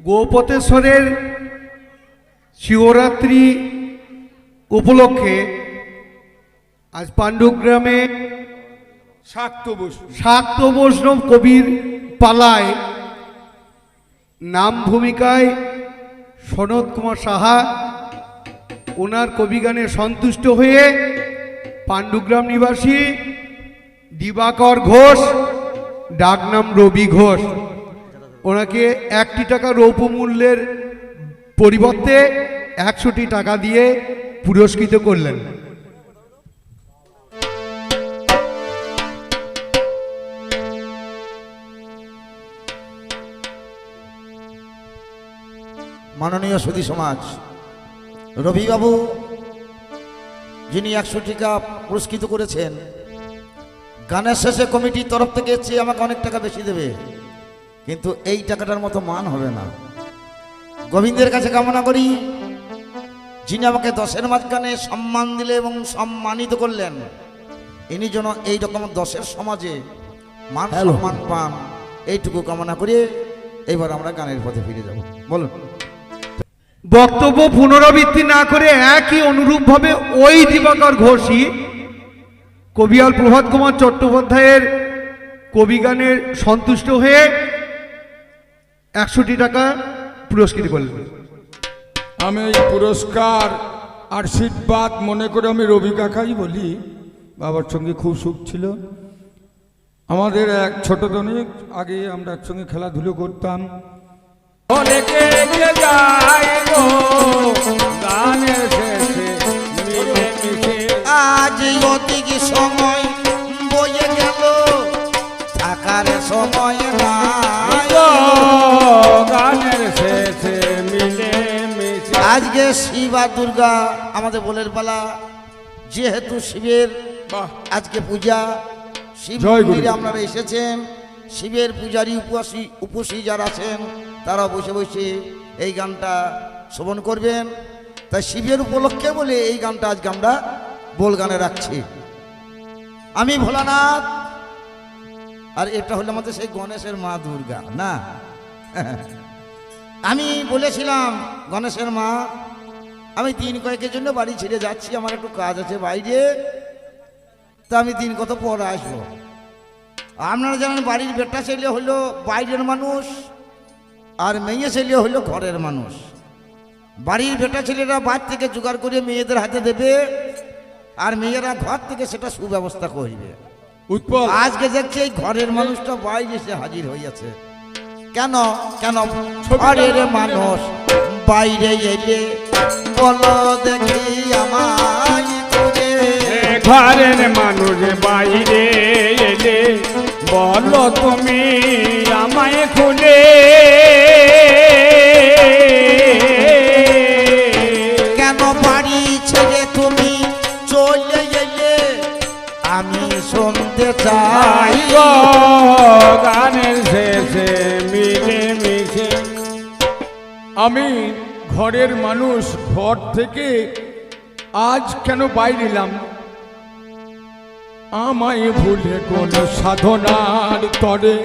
গোপতেশ্বরের শিবরাত্রি উপলক্ষে আজ পাণ্ডুগ্রামে শাক্ত বৈষ্ণব কবির পালায় নাম ভূমিকায় সনৎ কুমার সাহা ওনার কবিগানে সন্তুষ্ট হয়ে পাণ্ডুগ্রাম নিবাসী দিবাকর ঘোষ, ডাকনাম রবি ঘোষ, ওনাকে 1 টাকা রৌপ্য মূল্যের পরিবর্তে 100 টাকা দিয়ে পুরস্কৃত করলেন। মাননীয় সুধী সমাজ, রবিবাবু যিনি 100 টাকা পুরস্কৃত করেছেন, গানের শেষে কমিটির তরফ থেকে চেয়ে আমাকে অনেক টাকা বেশি দেবে, কিন্তু এই টাকাটার মতো মান হবে না। গোবিন্দের কাছে কামনা করি যিনি আমাকে 10-এর মাঝখানে সম্মান দিলে এবং সম্মানিত করলেন, ইনি যেন এইরকম 10-এর সমাজে মান সম্মান পান, এইটুকু কামনা করে এবার আমরা গানের পথে ফিরে যাব। বলুন। বক্তব্য পুনরাবৃত্তি না করে একই অনুরূপভাবে ওই দিবাকর ঘোষই কবিয়াল প্রভাত কুমার চট্টোপাধ্যায়ের কবিগানের সন্তুষ্ট হয়ে 100 টাকা পুরস্কৃত করলেন। আমি এই পুরস্কার আশীর্বাদ মনে করে আমি রবি কাকাই বলি। বাবার সঙ্গে খুব সুখ ছিল। আমাদের এক ছোট দনিক আগে আমরা একসঙ্গে খেলাধুলো করতাম। আজ অধিক সময় বয়ে গেল, থাকার সময় না, গানের শেষে মিলে মিশে। আজকে শিব আর দুর্গা আমাদের বলের পালা, যেহেতু শিবের আজকে পূজা, শিব মন্দিরে আপনারা এসেছেন, শিবের পূজারী উপসী যারা আছেন তারা বসে বসে এই গানটা শ্রবণ করবেন। তাই শিবের উপলক্ষে বলে এই গানটা আজকে আমরা বল গানে রাখছি। আমি ভোলানাথ, আর এটা হলো আমাদের সেই গণেশের মা দুর্গা না। আমি বলেছিলাম গণেশের মা, আমি দিন কয়েকের জন্য বাড়ি ছেড়ে যাচ্ছি, আমার একটু কাজ আছে বাইরে, তা আমি দিন কত পর আসবো। আপনারা জানেন বাড়ির বেটা ছেলে হলো বাইরের মানুষ, আর মেয়ে ছেলে হলো ঘরের মানুষ। বাড়ির বেটা ছেলেরা বাইরে থেকে জোগাড় করে মেয়েদের হাতে দেবে, আর মেয়েরা ঘর থেকে সেটা সুব্যবস্থা করবে। আজকে দেখছি এই ঘরের মানুষটা বাইরে এসে হাজির হইয়াছে। কেন কেন ঘরের মানুষ বাইরে এলে বলো দেখি আমায়, ঘরের মানুষ বাইরে এলে বলো তুমি আমায় খুলে। কেন বাড়ি ছেড়ে তুমি চলে এলে আমি শুনতে চাই, গানের শেষে মিলে মিশে। আমি ঘরের মানুষ, ঘর থেকে আজ কেন বাইরে এলাম আমায় ভুলে কোন সাধনার তরে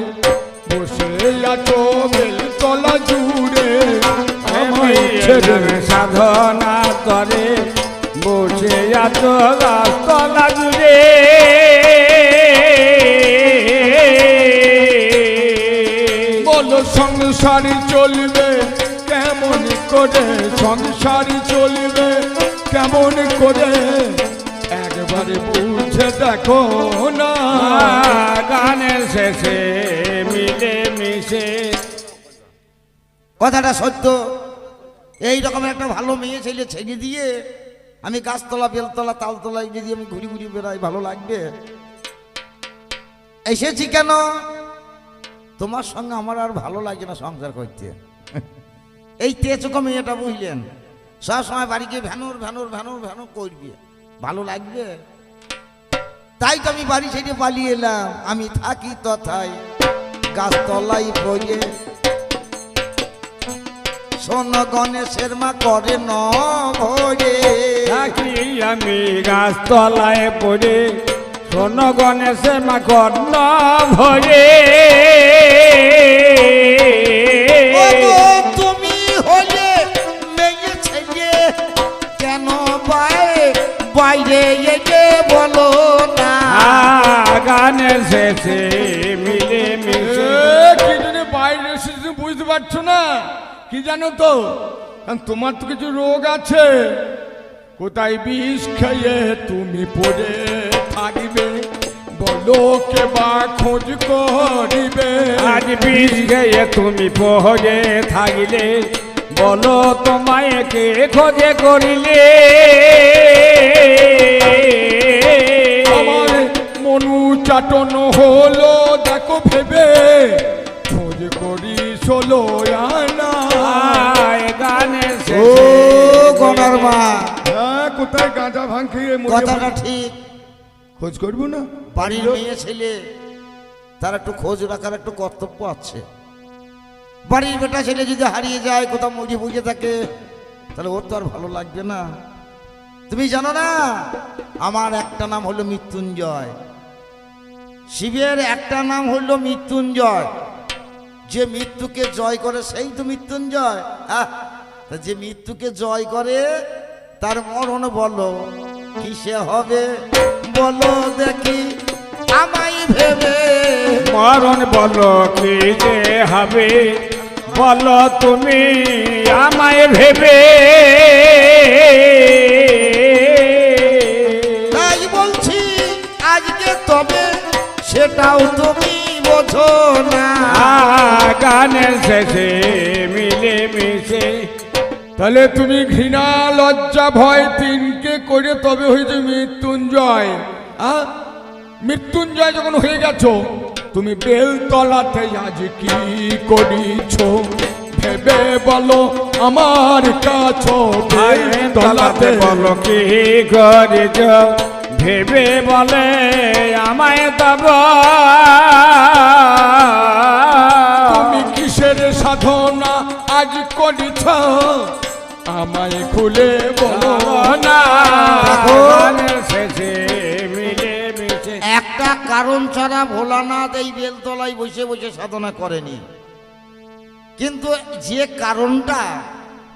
বসে আছো বেলতলা জুড়ে আমায় ছেড়ে সাধনা করে বসে আছো গাছতলা জুড়ে বলো সংসারী চলবে কেমন করে, সংসারী চলবে কেমন করে একবারে বুঝে দেখো না। গানের শেষে মিলে মিশে কথাটা সত্য। এই রকমের একটা ভালো মেয়ে ছেলে ছেড়ে দিয়ে আমি গাছতলা বেলতলা তালতলায় যদি আমি ঘুরি ঘুরি বেড়াই ভালো লাগবে? এসেছি কেন? তোমার সঙ্গে আমার আর ভালো লাগে না সংসার করতে। এই তেজকো মেয়েটা বুঝলেন, সব সময় বাড়িকে ভ্যানুর ভ্যানুর ভ্যানুর ভ্যানুর করবে, ভালো লাগবে? তাই তো আমি বাড়ি ছেড়ে পালিয়ে এলাম। আমি থাকি তথায় গাছতলাই বইয়ে, শোন গণেশের মা করে ন ভরে। থাকি আমি গাছতলায় পড়ে, শোন গণেশে মা কর্ণ ভরে। ওগো তুমি হলে মেয়ে ছেলে, কেন বাইরে এসে বলো না? গানের শেষে মিলে মিশে কি জন্য বাইরে এসেছি বুঝতে পারছো না? কি জানো তো, কারণ তোমার তো কিছু রোগ আছে। কোথায় বিষ খেয়ে তুমি পড়ে থাকবে, বলো কে বা খোঁজ করিবে। আজ বিষ গিয়ে তুমি পহরে থাকিলে, বলো তোমায় কে খোঁজে করিলে। আমার মনু চাটন হলো দেখো ভেবে, খোঁজ করি ষোলো আনা। গানের ও শেষে গণার মা, হ্যাঁ, কোথায় গাঁজা ভাঙ খেয়ে মরে কথাটা পড়ে। ঠিক। খোঁজ করবো না? বাড়ির মেয়ে ছেলে তার একটু খোঁজ রাখার একটু কর্তব্য আছে। বাড়ির বেটা ছেলে যদি হারিয়ে যায়, কোথাও মজে বুঝে থাকে, তাহলে ওর তো আর ভালো লাগবে না। তুমি জানো না, আমার একটা নাম হলো মৃত্যুঞ্জয়। শিবের একটা নাম হলো মৃত্যুঞ্জয়। যে মৃত্যুকে জয় করে সেই তো মৃত্যুঞ্জয়। তা যে মৃত্যুকে জয় করে তার মরণ বলো কিসে হবে, বলো দেখি আমায় ভেবে। মরণ বলো কি যে হবে, বলো তুমি আমায় ভেবে। তাই বলছি আজকে তবে সেটাও তুমি বোঝো না। গানের শেষে মিলে মিশে তাহলে তুমি ঘৃণা লজ্জা ভয় তিনকে করে তবে হয়েছে মৃত্যুঞ্জয়। মৃত্যুঞ্জয় যখন হয়ে গেছো, তুমি বেলতলাতে আজ কি করিছো ভেবে বলো আমার কাছো। তলাতে বলো কি করেছ ভেবে বলে আমায় তব। তুমি কিসের সাধনা আজ করিছ আমায় খুলে বলো না। দেখো, গানের শেষে মিলে মিশে একটা কারণ ছাড়া ভোলানাথ এই বেলতলায় বসে বসে সাধনা করেনি। কিন্তু যে কারণটা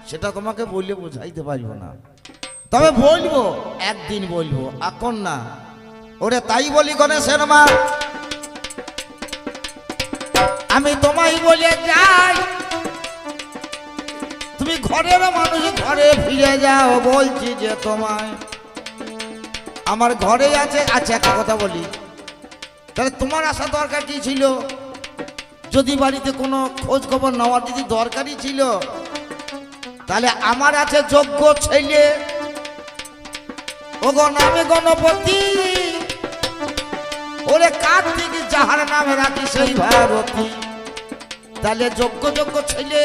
সেটা তোমাকে বললে বোঝাইতে পারবো না। তবে বলবো, একদিন বলবো, এখন না। ওরে তাই বলি গণেশের মা, আমি তোমায় বলে যাই, তুমি ঘরের মানুষ ঘরে ফিরে যাও। বলছি যে তোমায় আমার ঘরে আছে। আচ্ছা একটা কথা বলি, তাহলে তোমার আসা দরকার কি ছিল? যদি বাড়িতে কোনো খোঁজ খবর নেওয়ার যদি দরকারই ছিল, তাহলে আমার আছে যোগ্য ছেলে, ওগো নামে গণপতি, ওরে কার্তিক যাহার নামে রাখি সেই ভারতী। তাহলে যোগ্য যোগ্য ছেলে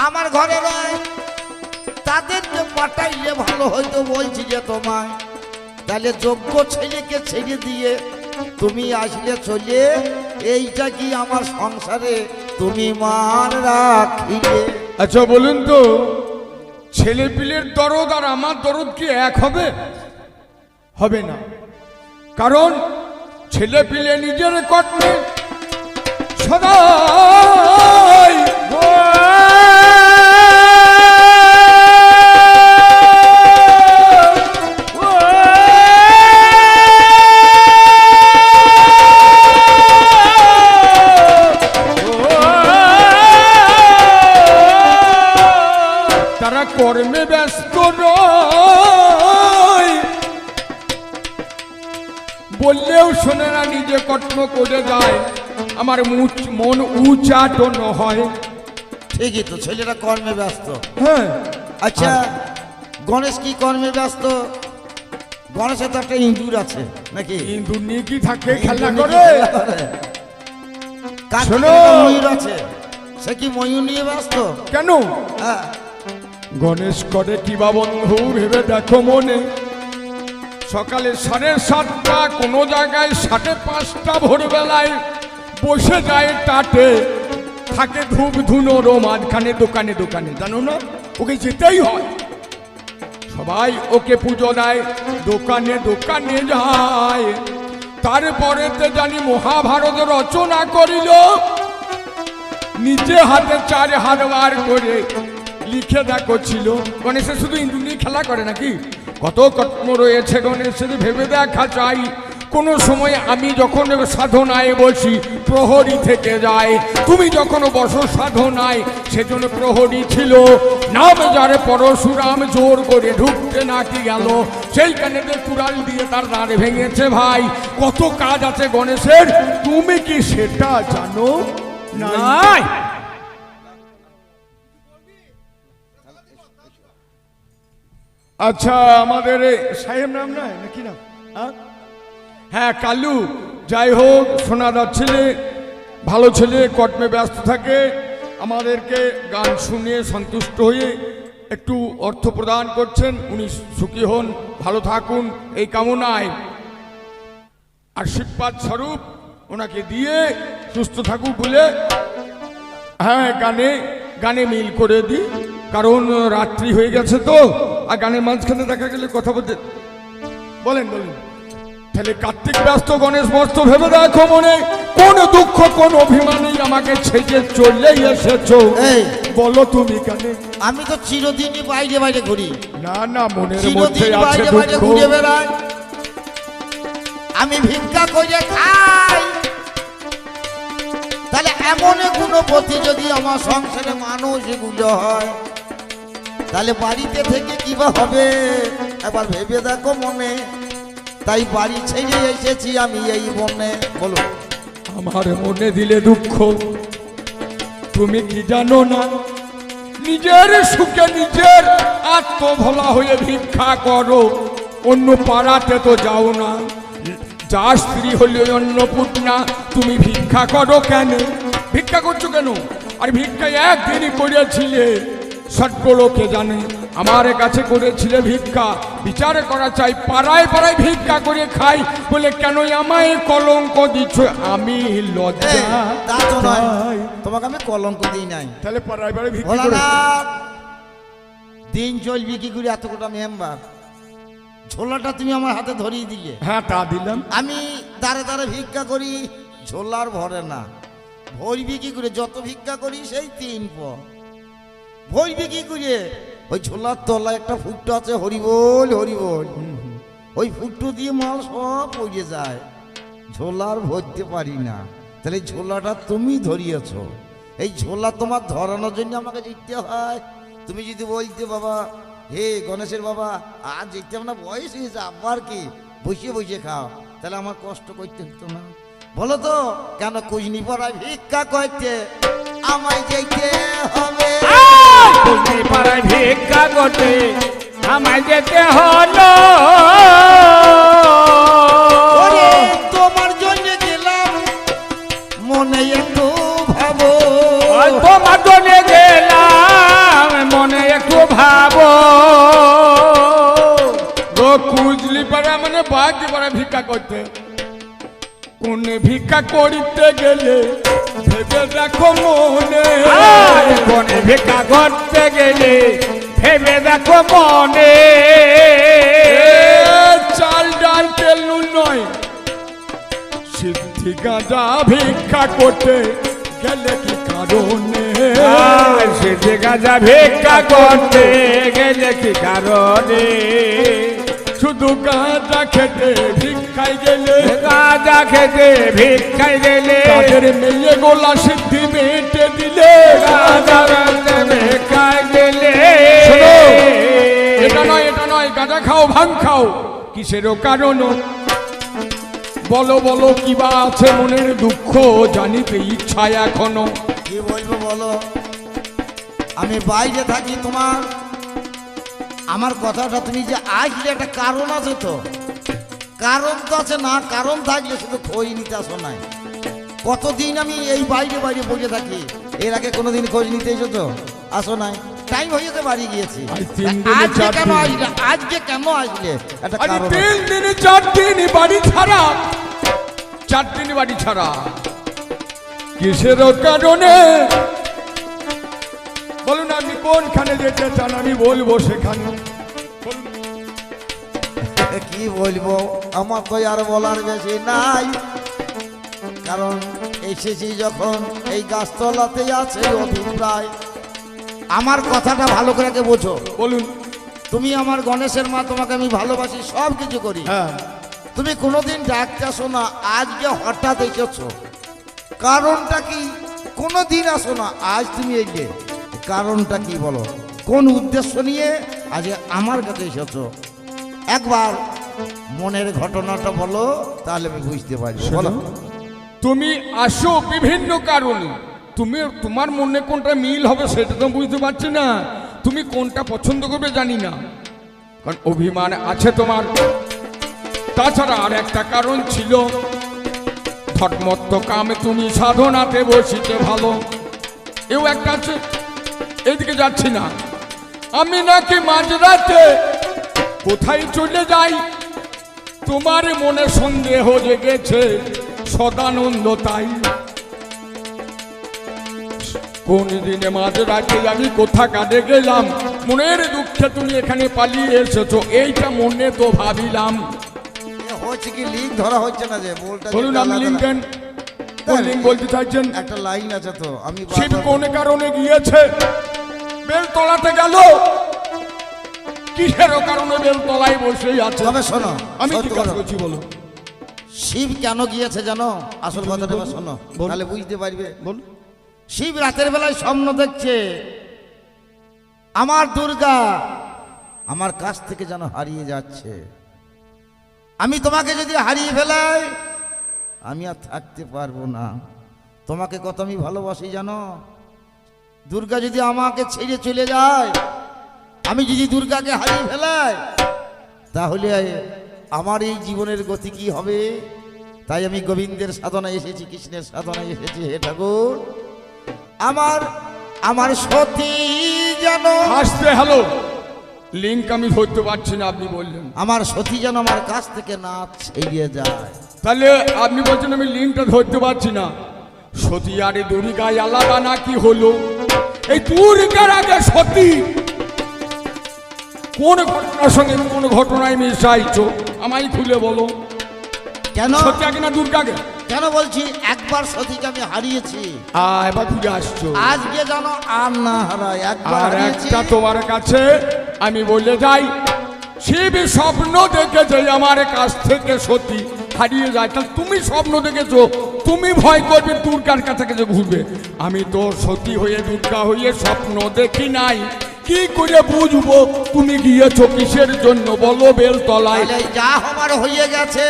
আমার ঘরে নয়, তাদেরকে পাঠাইলে ভালো হয়তো। বলছি যে তোমায়, তাহলে যোগ্য ছেলেকে ছেড়ে দিয়ে তুমি আসলে চলে, এইটা কি আমার সংসারে তুমি মান রাখিলে? আচ্ছা বলুন তো, ছেলে পিলের দরদ আর আমার দরদ কি এক হবে? হবে না। কারণ ছেলে পিলে নিজের কর্মে সদাই তারা কর্মে ব্যস্ত নয়, বললেও শোনে না, নিজে কর্ম করে যায়। আমার মন উচাটন হয়। ঠিকই তো, ছেলেরা কর্মে ব্যস্ত। হ্যাঁ, আচ্ছা, গণেশ কি কর্মে ব্যস্ত? গণেশের তো একটা ইঁদুর আছে নাকি? ইন্দুর নিয়ে কি থাকে, খেলা ইঁদুর নিয়ে করে? কি খেলা করে? কার শোনো। একটা ময়ূর আছে, সে কি ময়ূর নিয়ে ব্যস্ত? কেন? হ্যাঁ, গণেশ করে কি বা বন্ধু, ভেবে দেখো মনে। সকালে 7:30, কোনো জায়গায় 5:30 ভোরবেলায় বসে যায় টাটে, থাকে ধূপ ধুনোরও মাঝখানে দোকানে দোকানে, জানো না? ওকে যেতেই হয়। সবাই ওকে পুজো দেয়, দোকানে দোকানে যায়। তারপরে তো জানি মহাভারত রচনা করিল, নিজে হাতে 4 হাত বার করে লিখে দেখো ছিল। গণেশের শুধু ইন্দুর নিয়ে খেলা করে নাকি? কত কর্ম রয়েছে গণেশের, ভেবে দেখা চাই। কোনো সময় আমি যখন সাধনায় বসি, প্রহরী থেকে যায়। তুমি যখন বসো সাধনায়, সেজন্য প্রহরী ছিল। নাম যারে পরশুরাম, জোর করে ঢুকতে নাকি গেল, সেইখানে কুড়াল দিয়ে তার দাঁড়ে ভেঙেছে। ভাই, কত কাজ আছে গণেশের, তুমি কি সেটা জানো? নাই। আচ্ছা, আমাদের সাহেব নাম নয় নাকি নাম? হ্যাঁ, কালু। যাই হোক, সোনাদার ছেলে, ভালো ছেলে, কর্মে ব্যস্ত থাকে। আমাদেরকে গান শুনিয়ে সন্তুষ্ট হয়ে একটু অর্থ প্রদান করছেন। উনি সুখী হন, ভালো থাকুন, এই কামনায় আশীর্বাদ স্বরূপ ওনাকে দিয়ে সুস্থ থাকুক বলে, হ্যাঁ, গানে গানে মিল করে দিই। কারণ রাত্রি হয়ে গেছে তো, আর গানের মাঝখানে দেখা গেলে কথা বলতে। বলেন বলেন। তাহলে কার্তিক ব্যস্ত, গণেশ ব্যস্ত, ভেবে দেখো মনে, কোন দুঃখ কোন অভিমানী আমাকে ছেড়ে চলে এসেছো? এই, বলো তুমি কেন? আমি তো চিরদিনই বাইরে বাইরে ঘুরি, না না, মনের মধ্যে চিরদিন আছে বাইরে বাইরে দুঃখ। ঘুরে বেড়াই, আমি ভিক্ষা করে খাই। তাহলে এমন গুণপতি যদি আমার সংসারে মানুষ এগুলো হয়, তাহলে বাড়িতে থেকে কি বা হবে? এবার ভেবে দেখো মনে। তাই বাড়ি ছেড়ে এসেছি আমি এই মনে। বলো, আমার মনে দিলে দুঃখ, তুমি কি জানো না? নিজের সুখে নিজের আত্মভোলা হয়ে ভিক্ষা করো, অন্য পাড়াতে তো যাও না। যার স্ত্রী হলে অন্নপূর্ণা, তুমি ভিক্ষা করো কেন? ভিক্ষা করছো কেন? আর ভিক্ষা একদিনই করেছিলে, সর্বলোকে জানে। আমার কাছে করেছিলে ভিক্ষা, বিচার করা চাই। পাড়ায় পাড়ায় ভিক্ষা করে খাই বলে কেন আমায় কলঙ্ক দিচ্ছ? আমি লজ্জা তা তো নয়, পাই। তোমাকে আমি কলঙ্ক দিই নাই। তাহলে পাড়ায় পাড়ায় ভিক্ষা বলা করে না, দিন চলবি কি করে? এত কোটা মেম্বার, ঝোলাটা তুমি আমার হাতে ধরিয়ে দিলে। হ্যাঁ, তা দিলাম। আমি দাঁড়ে দাঁড়ে ভিক্ষা করি, ঝোলার ভরে না। ভরবি কি করে? যত ভিক্ষা করি সেই 3 প। ভরবি কি করে? ওই ঝোলার তলায় একটা ফুটো আছে, হরিবোল হরিবোল, ওই ফুটো দিয়ে মাল সব পড়ে যায়, ঝোলার ভরতে পারি না। তাহলে ঝোলাটা তুমি ধরিয়েছ, এই ঝোলা তোমার ধরানোর জন্য আমাকে জিততে হয়। তুমি যদি বলতে বাবা, হে গণেশের বাবা, আজ যেতে না, বয়স হয়েছে, আবার কি বসে বসে খাও, তাহলে আমার কষ্ট করতে হতো না। বলো তো কেন কুজনি পাড়ায় ভিক্ষা করতে আমায় যেতে হবে? তুমি পাড়ায় ভিক্ষা করতে আমায় যেতে হলো। ওরে, তোমার জন্য গেলাম, মনে একটু ভাবো। তোমার জন্য গেলাম, মনে একটু ভাবো। কুজলি পাড়া মানে বাড়ি পাড়া ভিক্ষা করতে। কোন ভিক্ষা করিতে গেলে ভেবে দেখো মনে, কোনে ভিক্ষা করতে গেলে ভেবে দেখো মনে। চাল ডাল তেল নুন নয়, সিদ্ধি গাঁজা ভিক্ষা করতে গেলে কি কারণে? সিদ্ধি গাঁজা ভিক্ষা করতে গেলে কি কারণে? শুধু গাঁজা খেতে ভিক্ষায় গেলে, গাঁজা খেতে ভিক্ষায় গেলে, তাদের মেয়ে গোলা সিদ্ধি মেটে দিলে। গাঁজা খেতে ভিক্ষায় গেলে। শোনো, এটা নয়, এটা নয়, গাঁজা খাও, ভাং খাও, কিসেরও কারণ? বলো বলো, কি বা আছে মনের দুঃখ, জানিতে ইচ্ছা এখনো। কি বলবো বলো, আমি বাইরে থাকি, তোমার আমার কথাটা তুমি যে আসলে একটা কারণ আছে তো, কারণ তো আছে না, কারণ থাকলে শুধু খোঁজ নিতে আসো নাই। কতদিন আমি এই বাইরে বাইরে বসে থাকি, এর আগে কোনোদিন খোঁজ নিতে এসো তো? আসো নাই, টাইম হয়েছে, বাড়ি গিয়েছি। আজ 3 দিনে আজকে 4 কেন দিন। আসলে, আজকে কেন আসলে? একটা আরে কারণ আছে। 3 দিনে 4 দিন বাড়ি ছাড়া, 4 দিন বাড়ি ছাড়া, কিসেরও কারণে? বলুন আপনি কোনখানে যেতে চান, আমি বলবো সেখানে। কি বলবো, আমার তো আর বলার বেশি নাই, কারণ এসেছি যখন এই গাছতলাতে আছে অভিপ্রায়। আমার কথাটা ভালো করে আগে বোঝো। বলুন। তুমি আমার গণেশের মা, তোমাকে আমি ভালোবাসি, সব কিছু করি। হ্যাঁ, তুমি কোনোদিন ডাকতে আসো না, আজকে হঠাৎ এসেছো, কারণটা কি? কোনোদিন আসো না, আজ তুমি এলে, কারণটা কি বলো? কোন উদ্দেশ্য নিয়ে আজকে আমার কাছে এসেছো? একবার মনের ঘটনাটা বলো, তাহলে আমি বুঝতে পারি। বলো। তুমি আসো বিভিন্ন কারণে, তুমি তোমার মনে কোনটা মিল হবে সেটা তো বুঝতে পারছি না, তুমি কোনটা পছন্দ করবে জানি না, কারণ অভিমান আছে তোমার। তাছাড়া আর একটা কারণ ছিল, ধর্মত্ব কামে তুমি সাধনাতে বসিতে ভালো, এও একটা আছে। এইদিকে যাচ্ছি না আমি, নাকি মাঝরাতে কোথায় চলে যাই, তোমার মনে সন্দেহ জেগেছে সদানন্দ তাই। কোন দিনে মাঝরাতে আমি কোথা কাটে গেলাম, মনের দুঃখে তুমি এখানে পালিয়ে এসেছো, এইটা মনে তো ভাবিলাম। হচ্ছে কি, লিঙ্ক ধরা হচ্ছে না যে বলটা। বলুন আপনি লিঙ্ক দেন, কোন লিঙ্ক বলতে চাইছেন? একটা লাইন আছে তো, আমি শিব কোন কারণে গিয়েছে বেলতলাতে গেল, কিসের কারণে বেলতলায় বসেই আছে? তবে শোনো, আমি কি সত্য কাজ কথা। করছি বলো? শিব কেন গিয়েছে জানো? আসল কথাটা এবার শোনো, বল। তাহলে বুঝতে পারবে। বল। শিব রাতের বেলায় স্বপ্ন দেখছে, আমার দুর্গা আমার কাছ থেকে যেন হারিয়ে যাচ্ছে। আমি তোমাকে যদি হারিয়ে ফেলাই, আমি আর থাকতে পারবো না। তোমাকে কত আমি ভালোবাসি জানো? দুর্গা যদি আমাকে ছেড়ে চলে যায়, আমি যদি দুর্গাকে হারিয়ে ফেলাই, তাহলে আমার এই জীবনের গতি কি হবে? তাই আমি গোবিন্দের সাধনায় এসেছি, কৃষ্ণের সাধনায় এসেছি। হে ঠাকুর, আমার সতী যেন, আসতে হ্যালো, লিঙ্ক আমি ধরতে পারছি না, আপনি বললেন। আমার সতী যেন আমার কাছ থেকে না ছেড়িয়ে যায়। তাহলে আপনি বলছেন আমি লিঙ্কটা ধরতে পারছি না। সতী আর এই দুর্গায় আলাদা নাকি হলো? এই দুর্গার আগে সতী কোন ঘটনার সঙ্গে কোন ঘটনায় মিশাইছো, আমায় খুলে বলো। কেন? সতী আগে না দুর্গাকে? কেন বলছি, একবার সতীকে আমি হারিয়েছি, এবার ঘুরে আসছো। আজকে যেন আর না হারাই। একবার আর হারিয়েছি। একটা তোমার কাছে আমি বলে যাই, শিব স্বপ্ন দেখেছে আমার কাছ থেকে সতী হারিয়ে যায়, তাহলে তুমি স্বপ্ন দেখেছো, তুমি ভয় করবে দুর্গার কাছে কাছে ঘুরবে। আমি তো সতী হয়ে দুর্গা হয়ে স্বপ্ন দেখি নাই, কি করে বুঝবো তুমি গিয়েছো কিসের জন্য বলো বেলতলায়? তাহলে যা হবার হয়ে গেছে,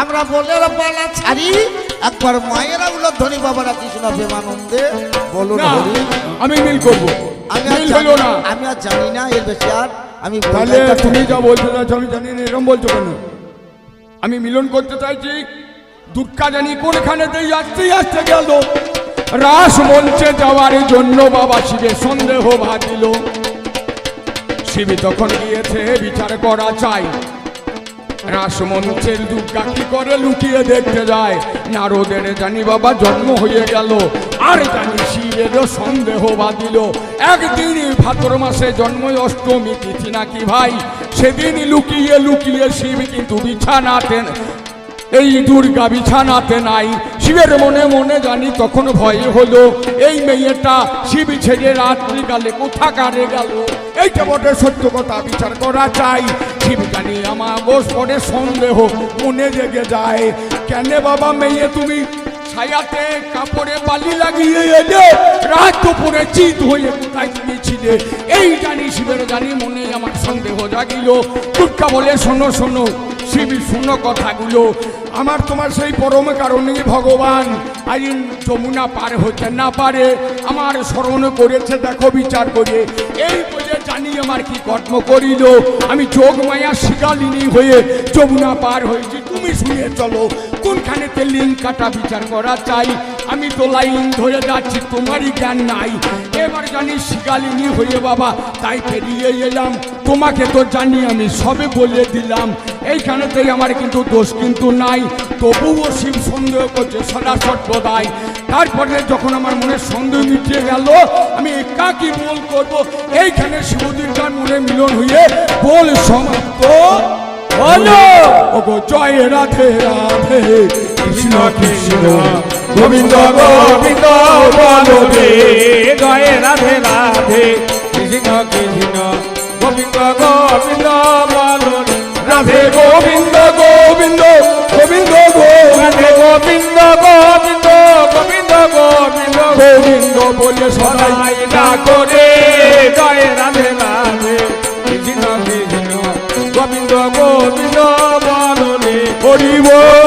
আমরা বলে পালা ছাড়ি, একবার মায়েরা উল্লধ্বনি বাবারা কৃষ্ণ প্রেমানন্দে বলুন না, হরি। আমি মিল করবো, আমি আর মিল জানি হলো না। আমি আর জানি না এর বেশি আর আমি বলতে তাহলে চাচ্ছি তুমি না। যা বলতে চাইছো আমি জানি না, এরকম বলছো কেন? আমি মিলন করতে চাইছি, দুর্গা জানি কোনখানে দিয়ে আসতে আসতে গেল, রাস মঞ্চে যাওয়ার জন্য বাবা শিবের সন্দেহ ভাবিল। শিব তখন গিয়েছে বিচার করা চাই, রাসমঞ্চের দুর্গা কি করে লুকিয়ে দেখতে যায়। নারদের জানি বাবা জন্ম হয়ে গেল, আর জানি শিবেরও সন্দেহ বাঁধিল। একদিন ভাদ্র মাসে জন্ম, অষ্টমী তিথি নাকি ভাই, সেদিন লুকিয়ে লুকিয়ে শিব কিন্তু বিছানাতে এই দুর্গা বিছানাতে নাই। শিবের মনে মনে জানি তখন ভয়ে হলো, এই মেয়েটা শিব ছেড়ে রাত্রিকালে কোথাকারে গেল। এইটা বটে সত্য কথা, বিচার করা চাই। শিব জানি আমার গোস পরে সন্দেহ মনে জেগে যায়। কেন বাবা মেয়ে তুমি ছায়াতে কাপড়ে বালি লাগিয়ে এলে, রাত দুপুরে চিত হয়ে কোথায় গিয়েছিলে? এই জানি শিবের জানি মনে আমার সন্দেহ জাগিল। দুর্গা বলে শোনো শোনো শিব শোনো কথাগুলো, আমার তোমার সেই পরম কারণে ভগবান আইন যমুনা পার হতে না পারে আমার স্মরণ করেছে, দেখো বিচার করে। এই বলে জানি আমার কি কর্ম করিল, আমি যোগ মায়া শিকালিনী হয়ে যমুনা পার হয়েছি। তুমি শুনে চলো কোনখানেতে লিঙ্ক কাটা বিচার করা চাই। আমি তো লাইন ধরে যাচ্ছি, তোমারই জ্ঞান নাই। এবার জানি শিকালিনী হয়ে বাবা তাই পেরিয়ে এলাম। তোমাকে তো জানি আমি সবে বলে দিলাম, এইখানেতেই আমার কিন্তু দোষ কিন্তু নাই। তবুও শিব সন্দেহ করছে সদা সর্বদাই। তারপরে যখন আমার মনে সন্দেহ মিটিয়ে গেল, আমি একা কি বল করবো, এইখানে শিবদুর্গার মনে মিলন হয়ে বল সমাপ্ত হলো। ওগো জয় রাধে রাধে কৃষ্ণ কৃষ্ণ গোবিন্দ গোবিন্দ বলো রে, জয় রাধে রাধে কৃষ্ণ কৃষ্ণ গোবিন্দ গোবিন্দ বলো রে, রাধে গোবিন্দ গোবিন্দ গোবিন্দ রাধে গোবিন্দ গোবিন্দ গোবিন্দ গোবিন্দ গোবিন্দ বলে সদাই ডাকো রে, জয় রাধে রাধে কৃষ্ণ কৃষ্ণ গোবিন্দ গোবিন্দ বলো রে, হরি বল।